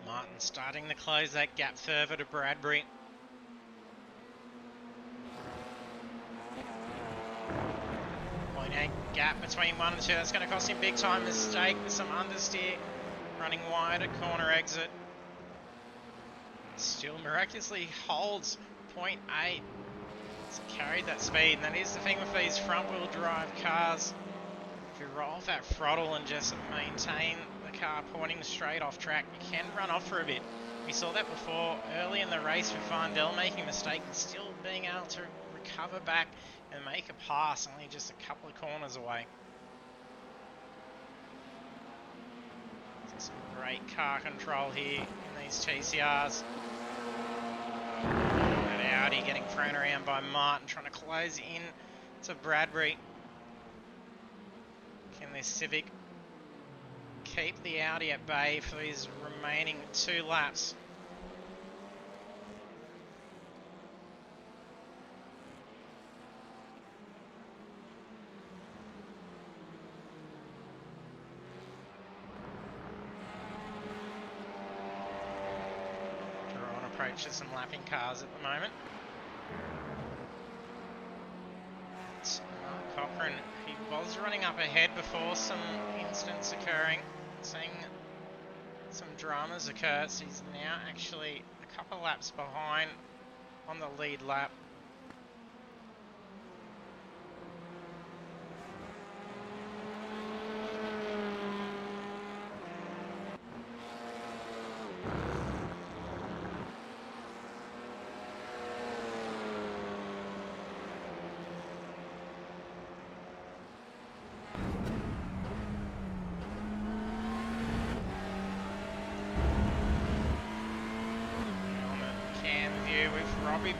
Martin starting to close that gap further to Bradbury. Gap between 1 and 2. That's going to cost him big time. Mistake with some understeer. Running wide at corner exit. Still miraculously holds 0.8. It's carried that speed. And that is the thing with these front wheel drive cars. If you roll off that throttle and just maintain the car pointing straight off track, you can run off for a bit. We saw that before early in the race with Vandel making a mistake and still being able to recover back and make a pass only just a couple of corners away. Some great car control here in these TCRs. That Audi getting thrown around by Martin, trying to close in to Bradbury. Can this Civic keep the Audi at bay for his remaining 2 laps? Approaches some lapping cars at the moment. It's Mark Cochran. He was running up ahead before some incidents occurring, seeing some dramas occur. So he's now actually a couple laps behind on the lead lap.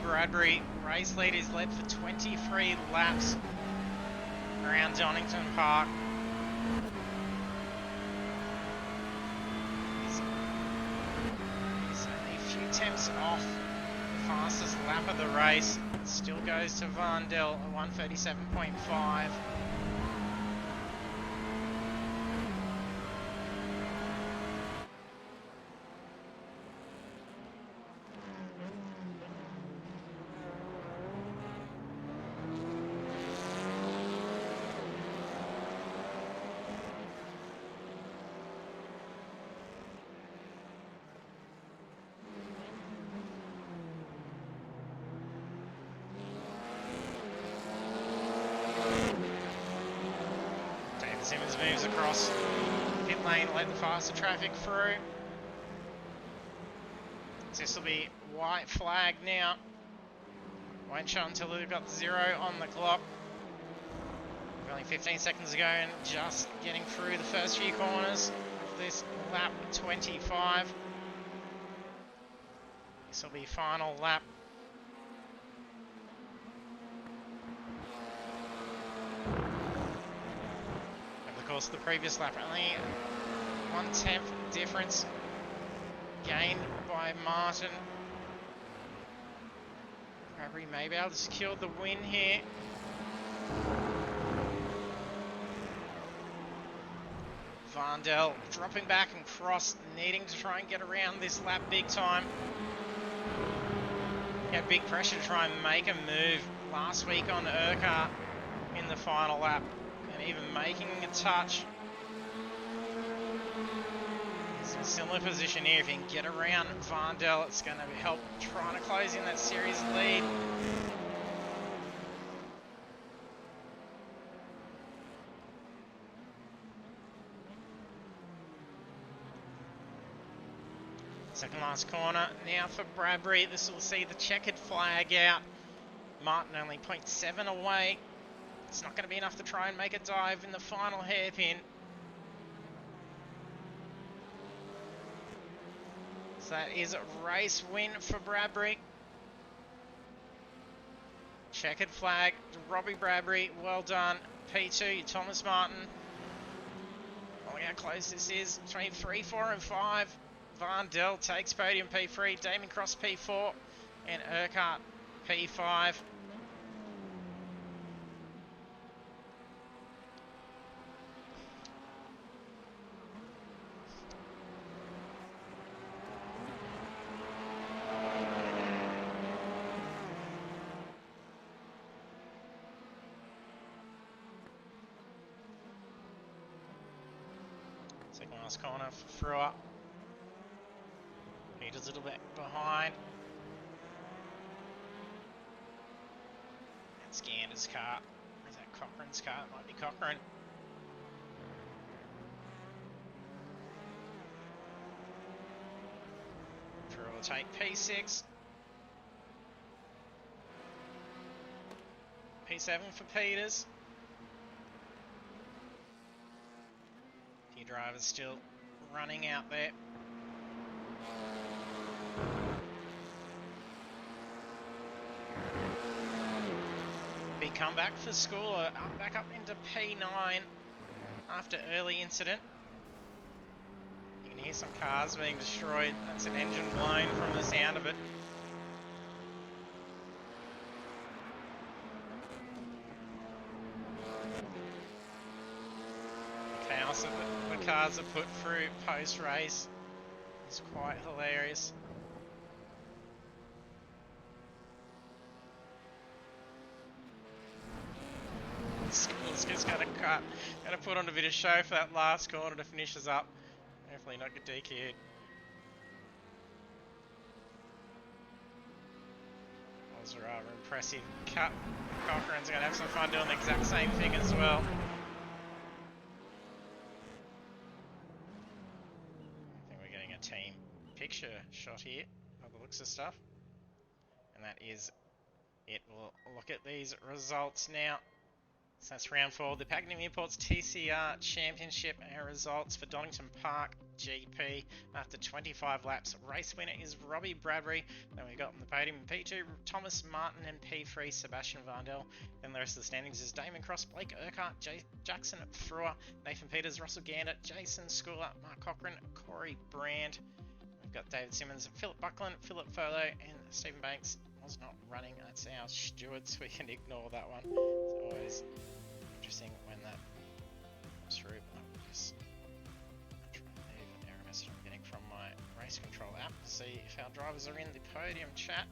Bradbury, race lead is led for 23 laps around Donington Park. He's only a few tenths off the fastest lap of the race. It still goes to Vandel at 1:37.5. Simmons moves across pit lane, let the faster traffic through. This will be white flag now. Won't show until we've got 0 on the clock. Only 15 seconds ago and just getting through the first few corners of this lap 25. This will be final lap. Of course, the previous lap, only 1/10 difference gained by Martin. Bradbury may be able to secure the win here. Vandel dropping back and Cross needing to try and get around this lap big time. Had big pressure to try and make a move last week on Urquhart in the final lap, and even making a touch. He's in a similar position here. If he can get around Varndell, it's going to help trying to close in that series lead. Second last corner now for Bradbury. This will see the checkered flag out. Martin only 0.7 away. It's not going to be enough to try and make a dive in the final hairpin. So that is a race win for Bradbury. Checkered flag, Robbie Bradbury, well done. P2, Thomas Martin. Look how close this is, between 3, 4 and 5. Varndell takes podium P3, Damon Cross P4, and Urquhart P5. Second last corner for Frewer. Peter's a little bit behind. That's Gander's car. Is that Cochrane's car? It might be Cochrane. Frewer will take P6. P7 for Peters. Few drivers still running out there. Big comeback for Schooler, back up into P9 after early incident. You can hear some cars being destroyed. That's an engine blown from the sound of it. The chaos of the cars are put through post-race is quite hilarious. School's just got to put on a bit of show for that last corner to finish us up. Hopefully not get DQ'd. That was a rather impressive cut. Cochrane's going to have some fun doing the exact same thing as well. I think we're getting a team picture shot here by the looks of stuff. And that is it. We'll look at these results now. So that's round 4, the Pagnian Imports TCR Championship. Our results for Donington Park GP after 25 laps. Race winner is Robbie Bradbury. Then we got on the podium P2, Thomas Martin, and P3, Sebastian Varndell. Then the rest of the standings is Damon Cross, Blake Urquhart, Jackson Frewer, Nathan Peters, Russell Gander, Jason Schooler, Mark Cochrane, Corey Brand. We've got David Simmons, Philip Buckland, Philip Furlow, and Stephen Banks was not running. That's our stewards. We can ignore that one. It's always interesting when that comes through. I'll just try and leave an error message I'm getting from my race control app to see if our drivers are in the podium chat.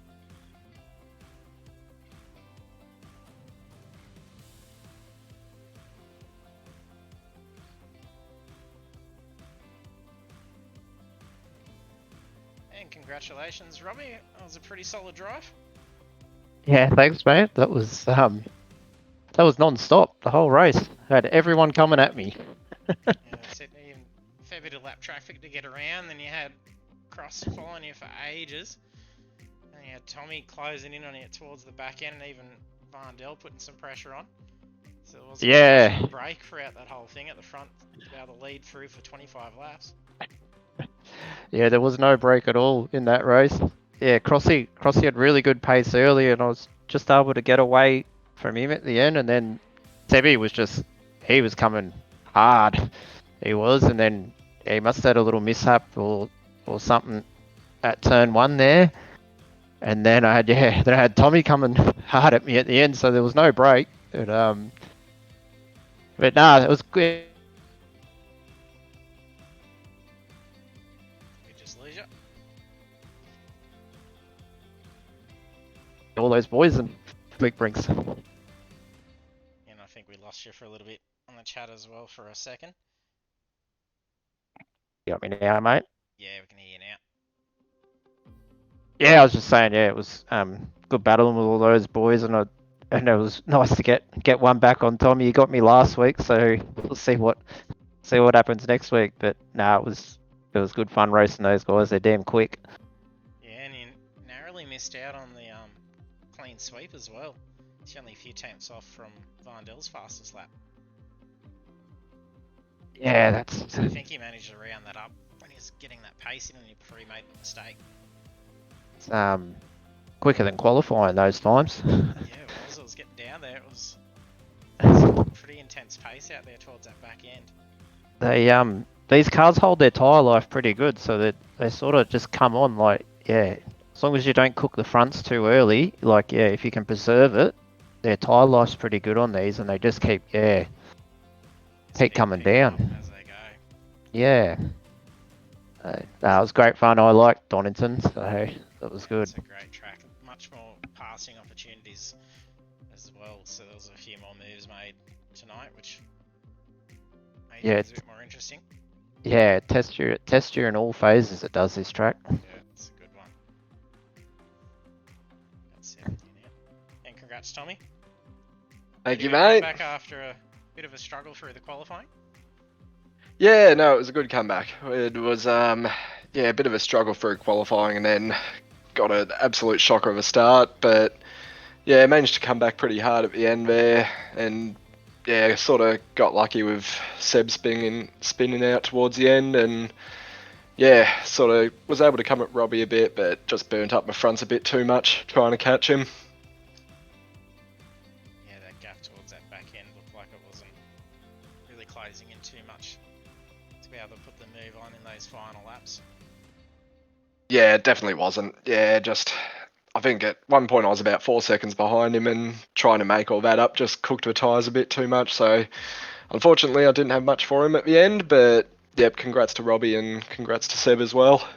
And congratulations, Robbie. That was a pretty solid drive. Yeah, thanks, mate. That was non-stop the whole race. I had everyone coming at me. Yeah, that's it. Even a fair bit of lap traffic to get around. Then you had Cross following you for ages. And you had Tommy closing in on you towards the back end, and even Varndell putting some pressure on. So there wasn't much of a break throughout that whole thing at the front to be able to lead through for 25 laps. Yeah, there was no break at all in that race. Yeah, Crossy had really good pace early, and I was just able to get away from him at the end. And then Sebi he was coming hard. He was, and then he must have had a little mishap or something at turn 1 there. And then I had Tommy coming hard at me at the end, so there was no break. But nah, it was good. We just lose you. all those boys and Flick brings. And I think we lost you for a little bit on the chat as well for a second. You got me now, mate? Yeah, we can hear you now. Yeah, I was just saying, yeah, it was good battling with all those boys, and it was nice to get one back on Tommy. You got me last week, so we'll see what happens next week. But no, it was good fun racing those guys. They're damn quick. Yeah, and you narrowly missed out on the clean sweep as well. It's only a few tenths off from Varndel's fastest lap. Yeah, that's So I think he managed to round that up when he was getting that pace in and before he made the mistake. quicker than qualifying those times. Yeah, it was. It was getting down there. It was some pretty intense pace out there towards that back end. These cars hold their tyre life pretty good, so that they sort of just come on like, yeah, as long as you don't cook the fronts too early, like, yeah, if you can preserve it, their tyre life's pretty good on these, and they just keep coming Speeding up down. as they go. Yeah. That was great fun. I liked Donington, so that was good. It's a great track. Much more passing opportunities as well. So there was a few more moves made tonight, which made things a bit more interesting. Yeah, test you in all phases. It does this track. Yeah, it's a good one. That's it. Yeah. And congrats, Tommy. Thank you, Come mate. back after a bit of a struggle through the qualifying. Yeah, no, it was a good comeback. It was, yeah, a bit of a struggle through qualifying and then got an absolute shocker of a start. But, yeah, managed to come back pretty hard at the end there. And, yeah, sort of got lucky with Seb spinning out towards the end. And, yeah, sort of was able to come at Robbie a bit, but just burnt up my fronts a bit too much trying to catch him. Yeah, that gap towards that back end looked like it wasn't really closing in too much to be able to put the move on in those final laps. Yeah, it definitely wasn't. Yeah, just I think at one point I was about 4 seconds behind him and trying to make all that up just cooked the tyres a bit too much. So unfortunately I didn't have much for him at the end, but yep, congrats to Robbie and congrats to Seb as well.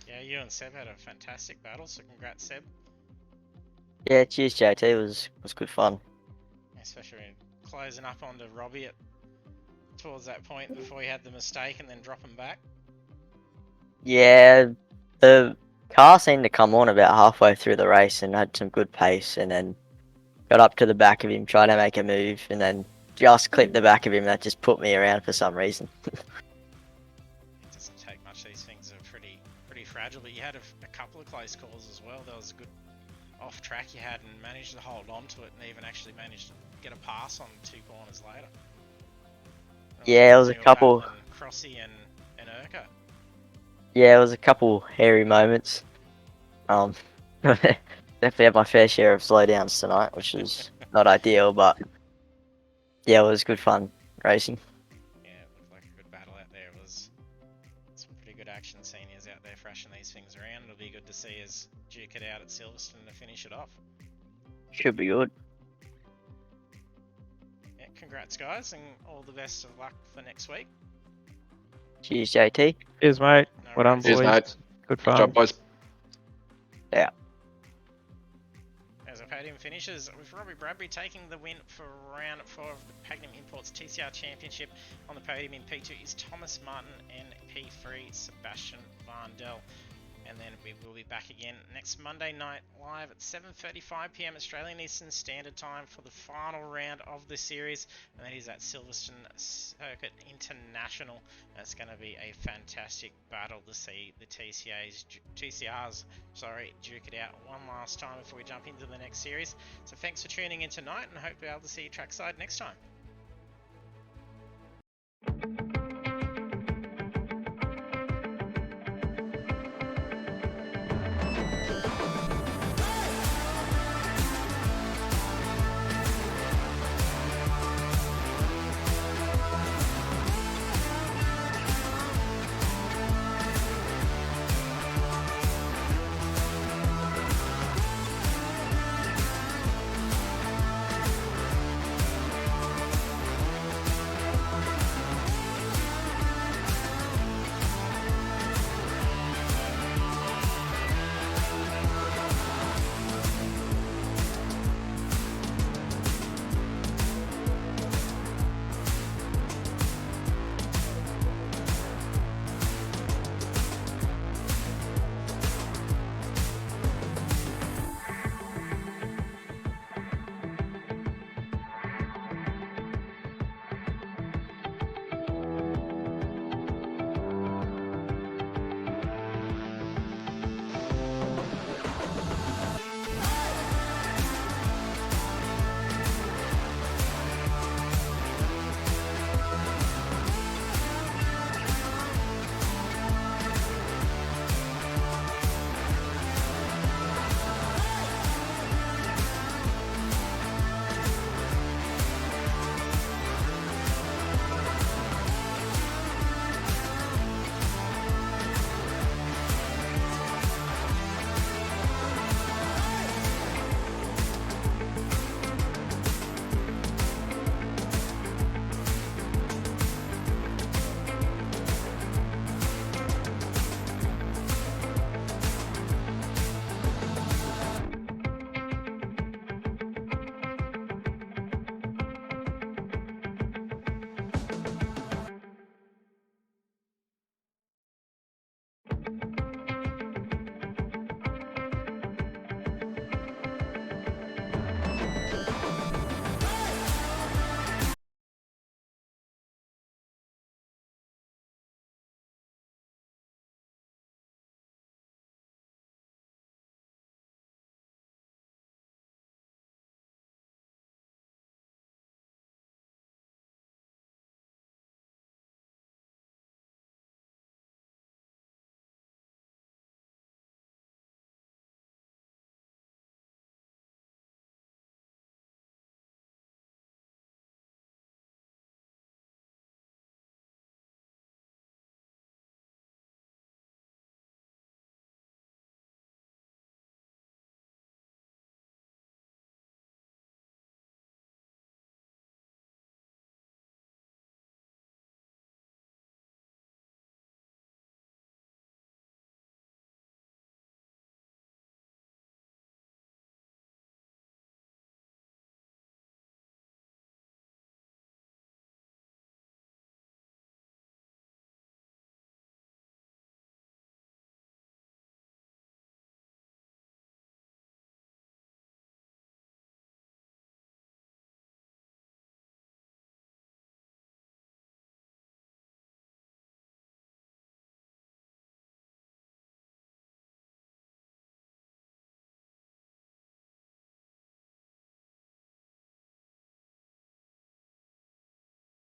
Yeah, you and Seb had a fantastic battle, so congrats, Seb. Yeah, cheers, JT. It was good fun. Especially closing up onto Robbie towards that point before he had the mistake and then dropping back. Yeah, the car seemed to come on about halfway through the race and had some good pace, and then got up to the back of him trying to make a move, and then just clipped the back of him. That just put me around for some reason. It doesn't take much. These things are pretty fragile, but you had a couple of close calls as well. There was a good off track you had and managed to hold on to it and even actually managed to get a pass on 2 corners later. Yeah, it was a couple. Crossy and Urka. Yeah, it was a couple hairy moments. Definitely had my fair share of slowdowns tonight, which was not ideal, but yeah, it was good fun racing. Yeah, it looked like a good battle out there. It was some pretty good action seniors out there thrashing these things around. It'll be good to see us duke it out at Silverstone to finish it off. Should be good. Yeah, congrats guys and all the best of luck for next week. Cheers, JT. Cheers, mate. No Well done, worries. Cheers, boys. mate. Good Good fun. job, boys. Yeah. As our podium finishes, with Robbie Bradbury taking the win for round 4 of the Pagnian Imports TCR Championship. On the podium in P2 is Thomas Martin and P3 Sebastian Varndel. And then we will be back again next Monday night live at 7:35 PM Australian Eastern Standard Time for the final round of the series, and that is at Silverstone Circuit International. It's going to be a fantastic battle to see the TCRs duke it out one last time before we jump into the next series. So thanks for tuning in tonight, and hope to be able to see you trackside next time.